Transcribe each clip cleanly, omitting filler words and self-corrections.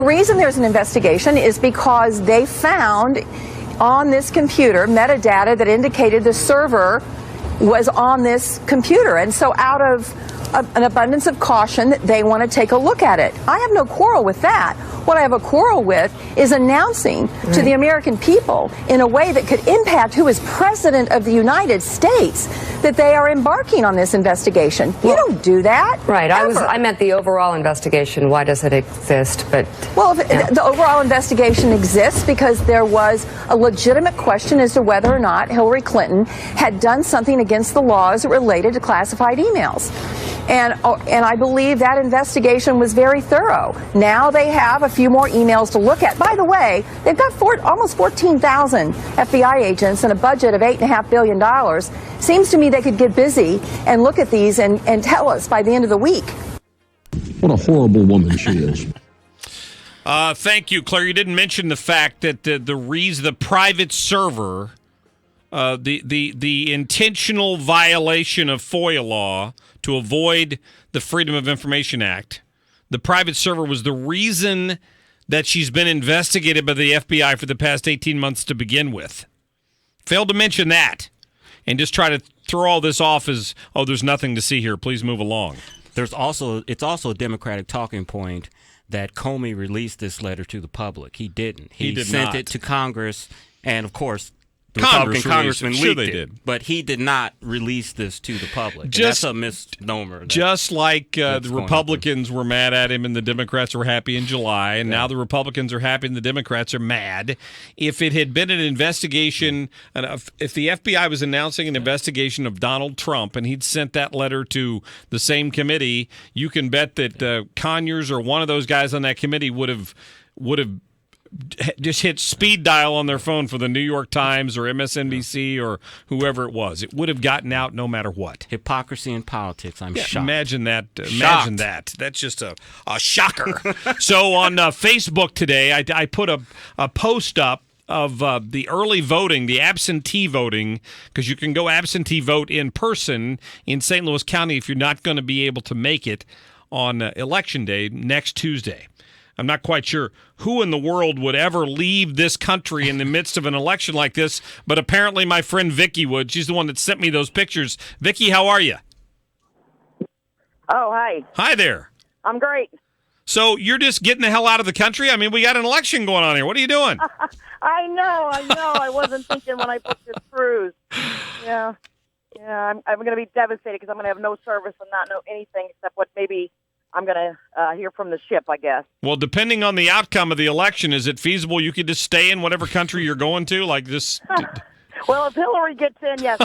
The reason there's an investigation is because they found on this computer metadata that indicated the server was on this computer. And so out of an abundance of caution, they want to take a look at it. I have no quarrel with that. What I have a quarrel with is announcing to the American people in a way that could impact who is president of the United States that they are embarking on this investigation. You don't do that. Right. Ever. I meant the overall investigation. Why does it exist? But well, the overall investigation exists because there was a legitimate question as to whether or not Hillary Clinton had done something against the laws related to classified emails. And I believe that investigation was very thorough. Now they have a few more emails to look at. By the way, they've got almost 14,000 FBI agents and a budget of $8.5 billion. Seems to me they could get busy and look at these and tell us by the end of the week. What a horrible woman she is. Thank you, Claire. You didn't mention the fact that the private server, the intentional violation of FOIA law to avoid the Freedom of Information Act, the private server was the reason that she's been investigated by the FBI for the past 18 months to begin with. Failed to mention that and just try to throw all this off as, oh, there's nothing to see here. Please move along. It's also a Democratic talking point that Comey released this letter to the public. He didn't. He sent it to Congress, and of course, the Republican congressman leaked it, but he did not release this to the public. That's a misnomer. Just like the Republicans were mad at him and the Democrats were happy in July, and now the Republicans are happy and the Democrats are mad. If it had been an investigation, if the FBI was announcing an investigation of Donald Trump and he'd sent that letter to the same committee, you can bet that Conyers or one of those guys on that committee would have just hit speed dial on their phone for the New York Times or MSNBC or whoever it was. It would have gotten out no matter what. Hypocrisy in politics. I'm shocked. Imagine that. Imagine that. That's just a shocker. So on Facebook today, I put a post up of the early voting, the absentee voting, because you can go absentee vote in person in St. Louis County if you're not going to be able to make it on Election Day next Tuesday. I'm not quite sure who in the world would ever leave this country in the midst of an election like this, but apparently my friend Vicky would. She's the one that sent me those pictures. Vicky, how are you? Oh, hi. Hi there. I'm great. So you're just getting the hell out of the country? I mean, we got an election going on here. What are you doing? I know. I wasn't thinking when I booked this cruise. Yeah, I'm going to be devastated because I'm going to have no service and not know anything except what maybe I'm going to hear from the ship, I guess. Well, depending on the outcome of the election, is it feasible you could just stay in whatever country you're going to? Like this? Well, if Hillary gets in, yes,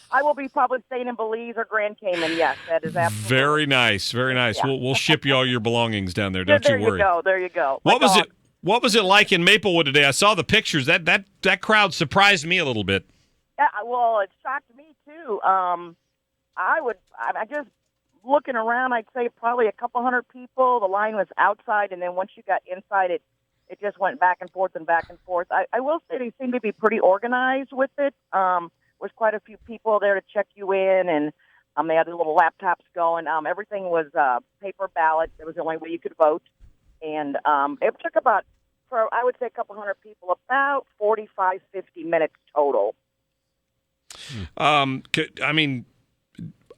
I will be probably staying in Belize or Grand Cayman. Yes, that is absolutely. Very nice, very nice. Yeah. We'll ship you all your belongings down there. Don't you worry. There you go. What was it like in Maplewood today? I saw the pictures. That crowd surprised me a little bit. Yeah, well, it shocked me too. I just looking around, I'd say probably a couple hundred people. The line was outside, and then once you got inside, it just went back and forth and back and forth. I will say they seem to be pretty organized with it. Was quite a few people there to check you in, and they had their little laptops going. Everything was paper ballot. It was the only way you could vote, and it took about, I would say, a couple hundred people, about 45, 50 minutes total. I mean,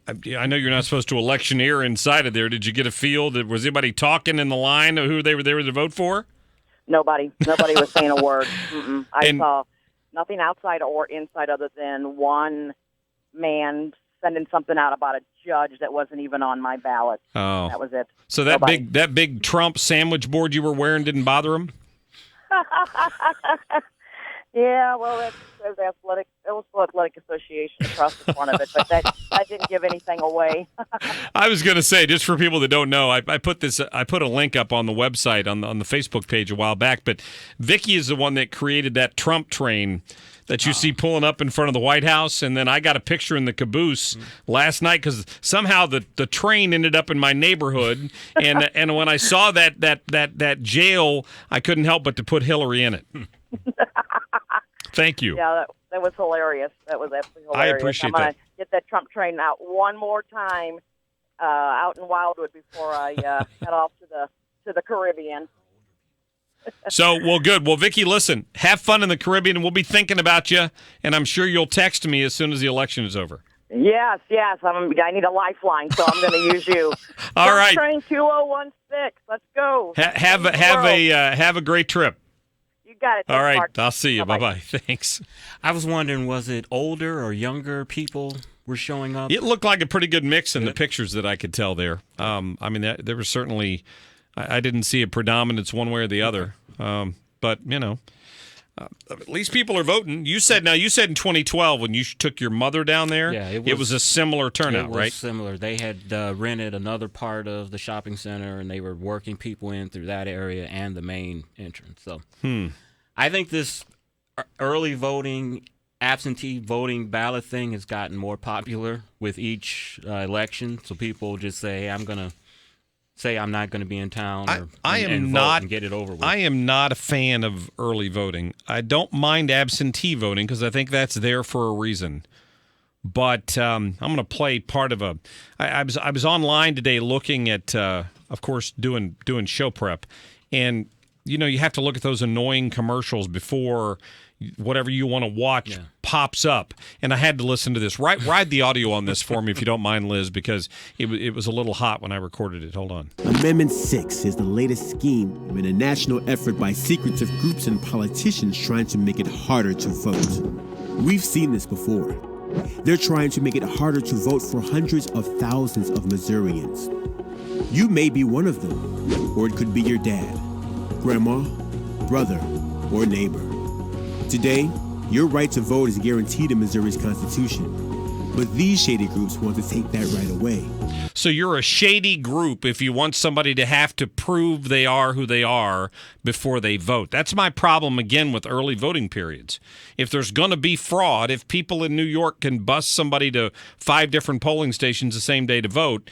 I know you're not supposed to electioneer inside of there. Did you get a feel that was anybody talking in the line of who they were there to vote for? Nobody was saying a word. I saw nothing outside or inside other than one man sending something out about a judge that wasn't even on my ballot. Oh, that was it. So that big Trump sandwich board you were wearing didn't bother him? Yeah, well, it was athletic association across the front of it, but that didn't give anything away. I was going to say, just for people that don't know, I put a link up on the website on the Facebook page a while back. But Vicky is the one that created that Trump train that you see pulling up in front of the White House, and then I got a picture in the caboose last night because somehow the train ended up in my neighborhood, and when I saw that jail, I couldn't help but to put Hillary in it. Thank you. Yeah, that was hilarious. That was absolutely hilarious. I appreciate that. I'm going to get that Trump train out one more time out in Wildwood before I head off to the Caribbean. So, well, good. Well, Vicki, listen, have fun in the Caribbean, and we'll be thinking about you, and I'm sure you'll text me as soon as the election is over. Yes. I need a lifeline, so I'm going to use you. All right. Train 2016. Let's go. Have a great trip. You got it. All right. Mark. I'll see you. Bye-bye. Bye-bye. Thanks. I was wondering, was it older or younger people were showing up? It looked like a pretty good mix in the pictures that I could tell there. There was certainly, I didn't see a predominance one way or the other. But, at least people are voting. You said in 2012 when you took your mother down there, it was a similar turnout, right? Similar. They had rented another part of the shopping center, and they were working people in through that area and the main entrance. So I think this early voting, absentee voting ballot thing has gotten more popular with each election. So people just say, I'm not going to be in town and vote and get it over with. I am not a fan of early voting. I don't mind absentee voting because I think that's there for a reason. But I'm going to play part of I was online today looking at, of course, doing show prep. And, you have to look at those annoying commercials before whatever you want to watch pops up. And I had to listen to this. Ride the audio on this for me if you don't mind, Liz, because it was a little hot when I recorded it. Hold on. Amendment 6 is the latest scheme in a national effort by secretive groups and politicians trying to make it harder to vote. We've seen this before. They're trying to make it harder to vote for hundreds of thousands of Missourians. You may be one of them, or it could be your dad, grandma, brother, or neighbor. Today, your right to vote is guaranteed in Missouri's Constitution, but these shady groups want to take that right away. So you're a shady group if you want somebody to have to prove they are who they are before they vote. That's my problem, again, with early voting periods. If there's going to be fraud, if people in New York can bust somebody to 5 different polling stations the same day to vote,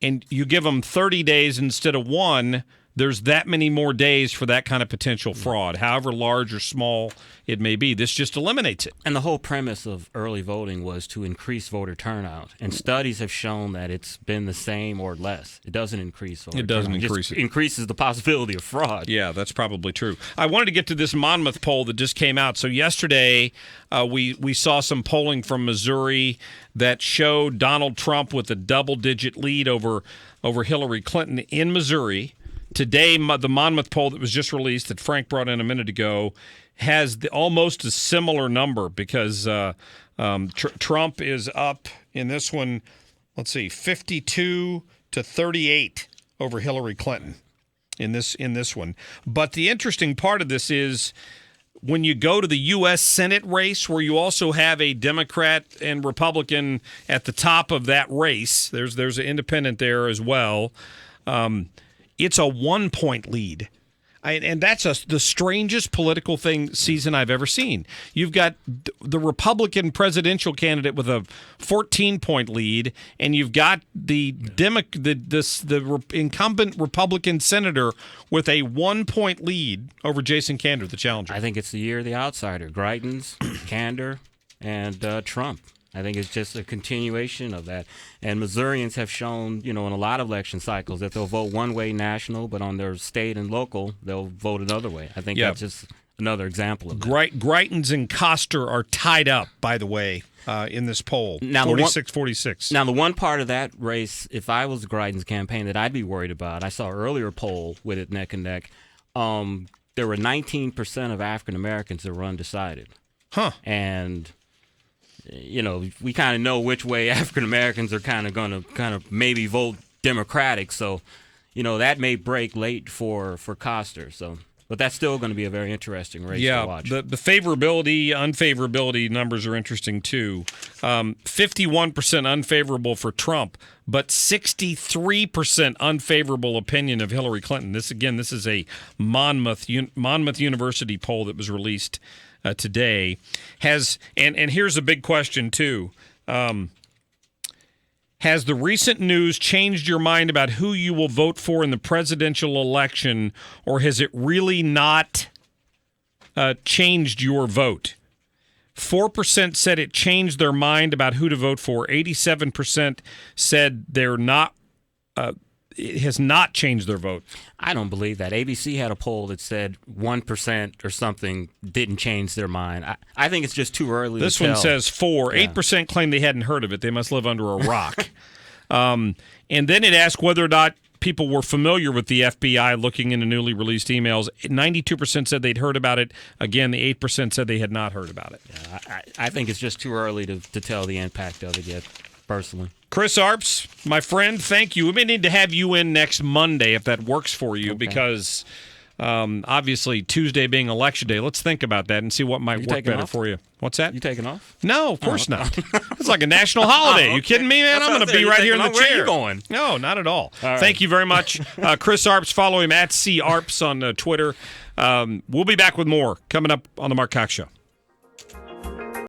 and you give them 30 days instead of 1, there's that many more days for that kind of potential fraud, however large or small it may be. This just eliminates it. And the whole premise of early voting was to increase voter turnout. And studies have shown that it's been the same or less. It doesn't increase voter turnout. It doesn't increase it. Increases the possibility of fraud. Yeah, that's probably true. I wanted to get to this Monmouth poll that just came out. So yesterday we saw some polling from Missouri that showed Donald Trump with a double-digit lead over Hillary Clinton in Missouri. Today, the Monmouth poll that was just released that Frank brought in a minute ago has almost a similar number because Trump is up in this one, 52 to 38 over Hillary Clinton in this one. But the interesting part of this is when you go to the U.S. Senate race where you also have a Democrat and Republican at the top of that race, there's an independent there as well. It's a 1-point lead. And that's the strangest political season I've ever seen. You've got the Republican presidential candidate with a 14-point lead, and you've got the incumbent Republican senator with a 1-point lead over Jason Kander, the challenger. I think it's the year of the outsider. Greitens, Kander, and Trump. I think it's just a continuation of that. And Missourians have shown, in a lot of election cycles that they'll vote one way national, but on their state and local, they'll vote another way. I think that's just another example of that. Greitens and Koster are tied up, by the way, in this poll, 46-46. Now, the one part of that race, if I was the Greitens campaign, that I'd be worried about, I saw an earlier poll with it neck and neck, there were 19% of African Americans that were undecided. Huh. And we kind of know which way African Americans are kind of going to maybe vote Democratic. So, that may break late for Koster. So, but that's still going to be a very interesting race to watch. The favorability, unfavorability numbers are interesting too. 51% unfavorable for Trump, but 63% unfavorable opinion of Hillary Clinton. This is a Monmouth University poll that was released today. And here's a big question too. Has the recent news changed your mind about who you will vote for in the presidential election, or has it really not changed your vote? 4% said it changed their mind about who to vote for. 87% said they're not. it has not changed their vote. I don't believe that. ABC had a poll that said 1% or something didn't change their mind. I think it's just too early This to tell. one says 4. 8% claim they hadn't heard of it. They must live under a rock. And then it asked whether or not people were familiar with the FBI looking into newly released emails. 92% said they'd heard about it. Again, the 8% said they had not heard about it. Yeah, I think it's just too early to tell the impact of it yet, personally. Chris Arps, my friend, thank you. We may need to have you in next Monday if that works for you, because obviously Tuesday being election day, let's think about that and see what might work better for you. What's that? You taking off? No, of course not. It's like a national holiday. You kidding me, man? I'm going to be right here in the chair. Where are you going? No, not at all. Right. Thank you very much. Chris Arps, follow him at CArps on Twitter. We'll be back with more coming up on the Mark Cox Show.